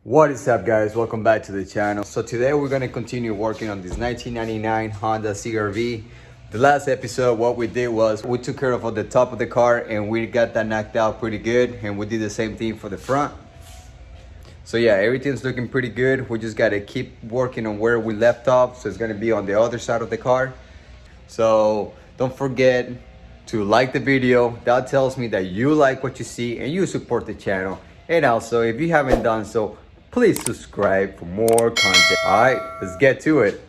What is up, guys? Welcome back to the channel. So today we're going to continue working on this 1999 Honda CR-V. The last episode, what we did was we took care of the top of the car and we got that knocked out pretty good, and we did the same thing for the front. So yeah, everything's looking pretty good. We just got to keep working on where we left off. So it's going to be on the other side of the car. So don't forget to like the video. That tells me that you like what you see and you support the channel. And also, if you haven't done so, please subscribe for more content. All right, let's get to it.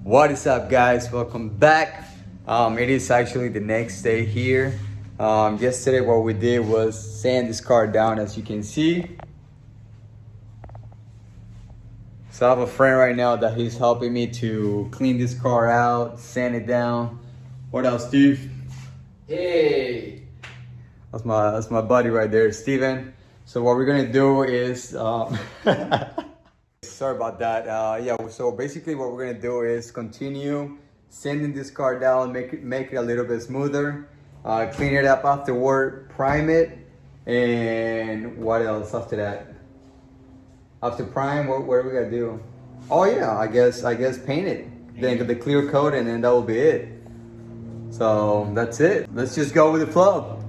What is up, guys? Welcome back. It is actually the next day here. Yesterday what we did was sand this car down, as you can see. So I have a friend right now that he's helping me to clean this car out, sand it down. What else, Steve? Hey, That's my buddy right there, Steven. So what we're gonna do is sorry about that. Yeah, so basically what we're gonna do is continue sanding this car down, make it a little bit smoother, clean it up afterward, prime it, and what else after that? After prime, what are we gonna do? Oh yeah, I guess paint it. Then get the clear coat, and then that will be it. So that's it. Let's just go with the flow.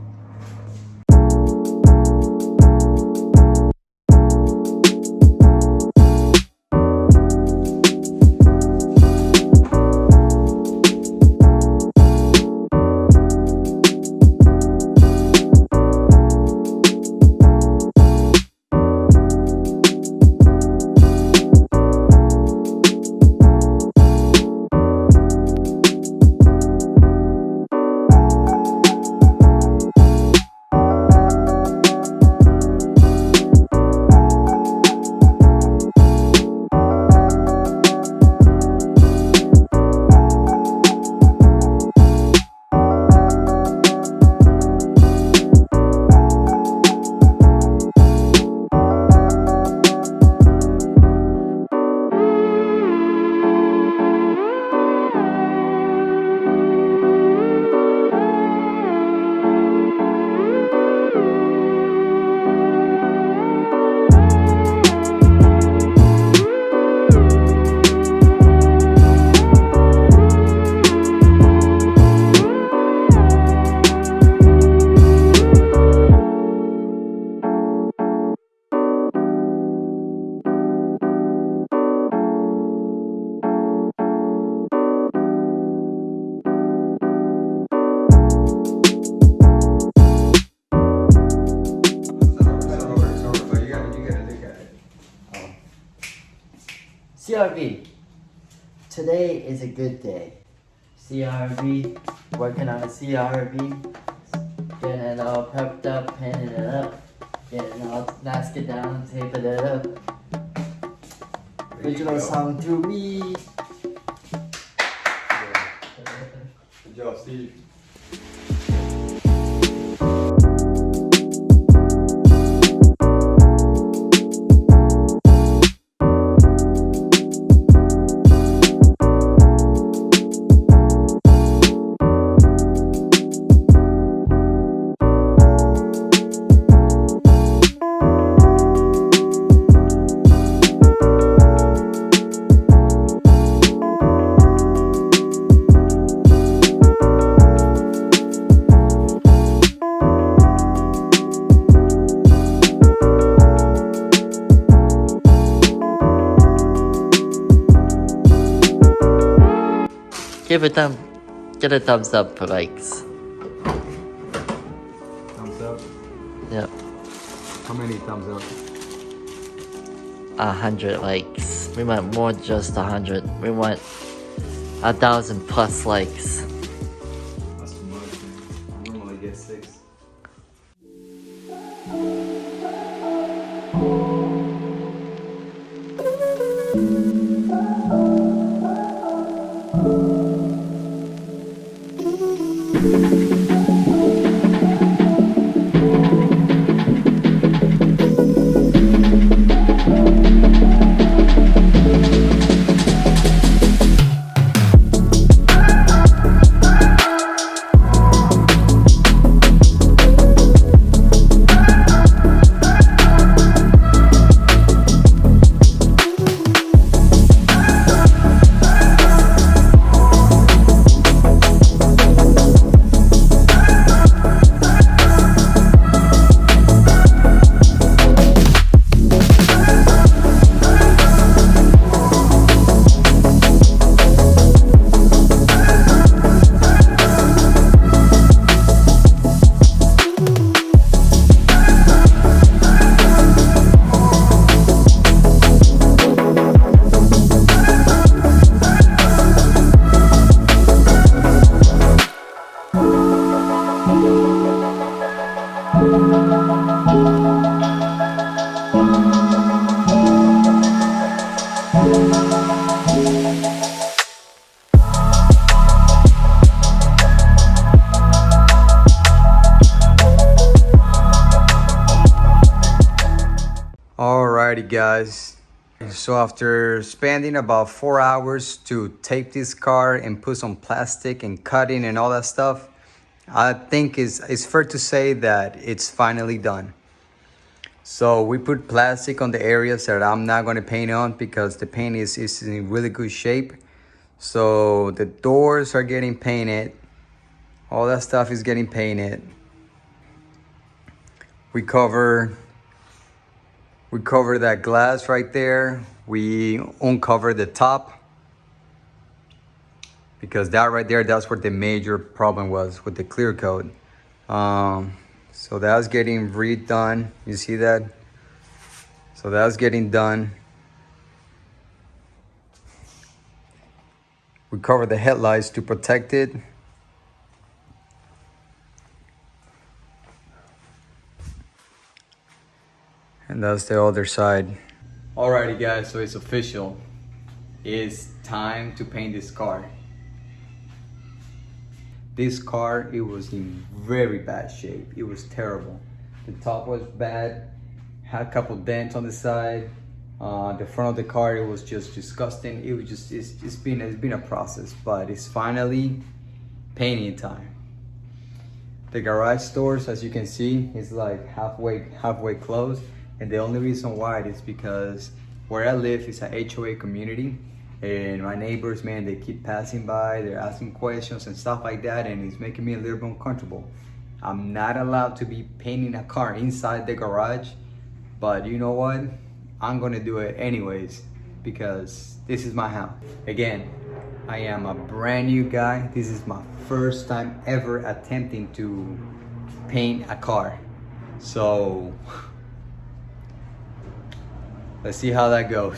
CRV, today is a good day. CRV, working on a CRV, getting it all prepped up, painting it up, getting it all mask it down, taping it up. Original song to me. Good job, Steve. Get a thumbs up for likes. Thumbs up. Yep. How many thumbs up? 100 likes. We want more than just 100. We want 1,000 plus likes. That's too much, man. I normally get 6. Alrighty guys, so after spending about 4 hours to tape this car and put some plastic and cutting and all that stuff, I think it's fair to say that it's finally done. So we put plastic on the areas that I'm not going to paint on because the paint is in really good shape. So the doors are getting painted, all that stuff is getting painted. We cover that glass right there. We uncover the top because that right there, that's where the major problem was with the clear coat. So that's getting redone. You see that? So that's getting done. We cover the headlights to protect it. And that's the other side. Alrighty guys, so it's official. It's time to paint this car. This car, it was in very bad shape. It was terrible. The top was bad, had a couple dents on the side. The front of the car, it was just disgusting. It was just, it's been a process, but it's finally painting time. The garage doors, as you can see, is like halfway closed. And the only reason why is because where I live is a HOA community. And my neighbors, man, they keep passing by, they're asking questions and stuff like that, and it's making me a little bit uncomfortable. I'm not allowed to be painting a car inside the garage, but you know what? I'm gonna do it anyways because this is my house. Again, I am a brand new guy. This is my first time ever attempting to paint a car. So let's see how that goes.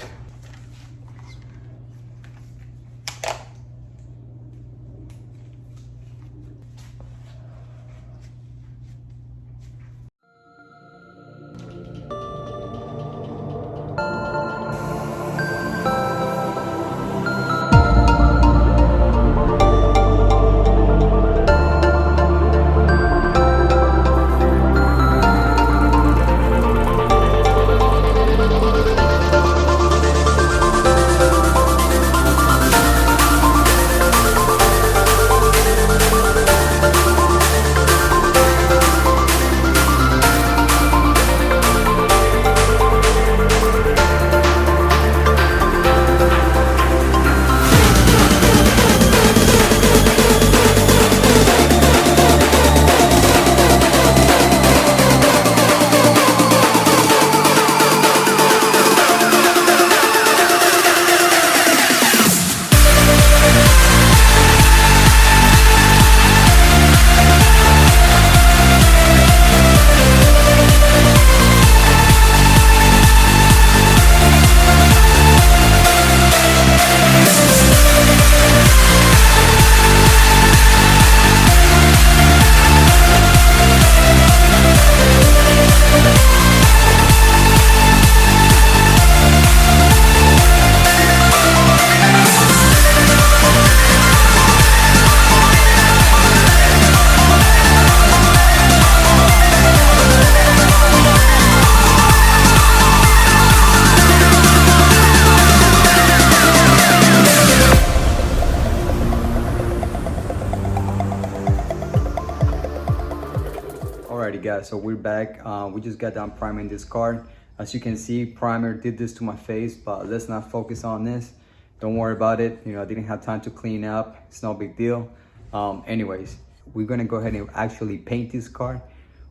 Alrighty guys, so we're back. We just got done priming this car. As you can see, primer did this to my face, but let's not focus on this. Don't worry about it. You know, I didn't have time to clean up. It's no big deal. Anyways, we're gonna go ahead and actually paint this car.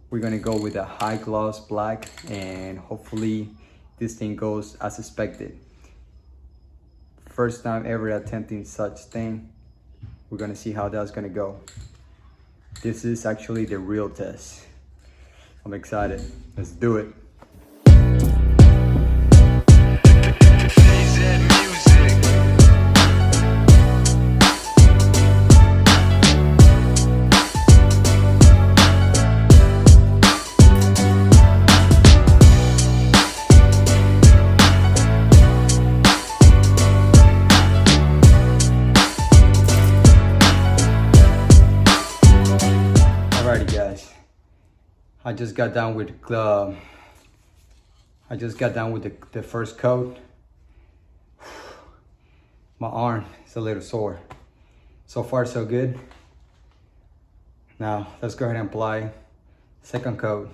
We're gonna go with a high gloss black, and hopefully this thing goes as expected. First time ever attempting such thing. We're gonna see how that's gonna go. This is actually the real test. I'm excited. Let's do it. Alrighty guys, I just got done with I just got done with the first coat. My arm is a little sore. So far, so good. Now, let's go ahead and apply second coat.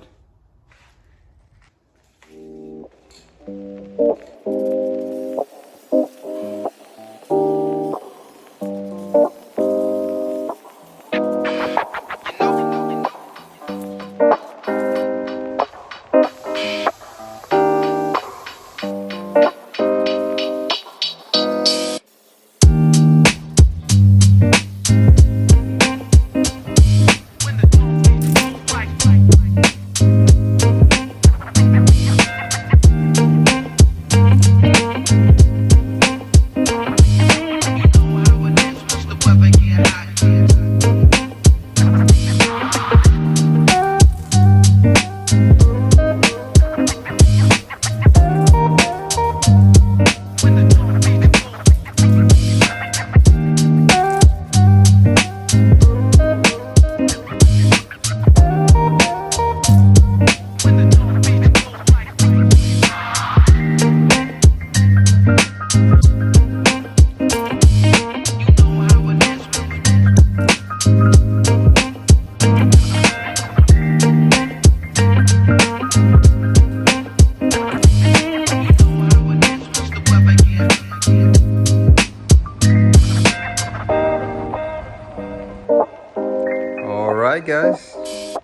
Alright guys,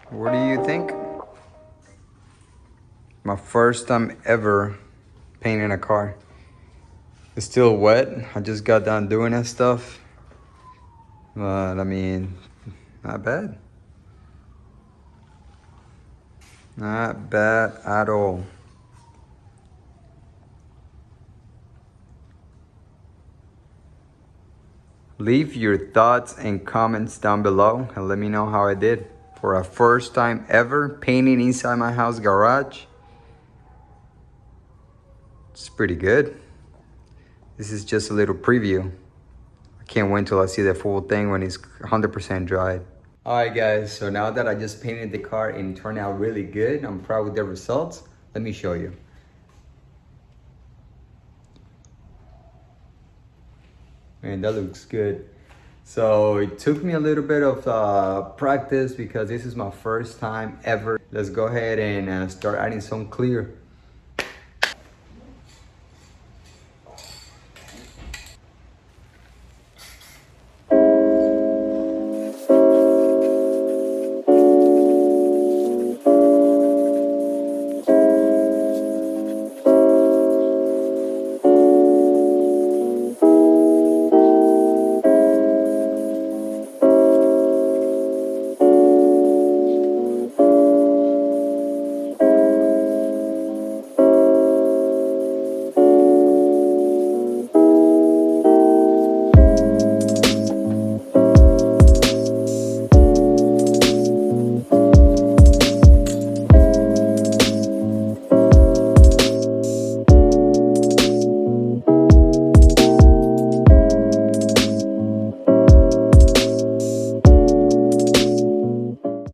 what do you think? My first time ever painting a car. It's still wet. I just got done doing that stuff. But I mean, not bad. Not bad at all. Leave your thoughts and comments down below and let me know how I did for a first time ever painting inside my house garage. It's pretty good. This is just a little preview. I can't wait till I see the full thing when it's 100% dried. Alright guys, so now that I just painted the car and it turned out really good, I'm proud with the results. Let me show you. Man, that looks good. So it took me a little bit of practice because this is my first time ever. Let's go ahead and start adding some clear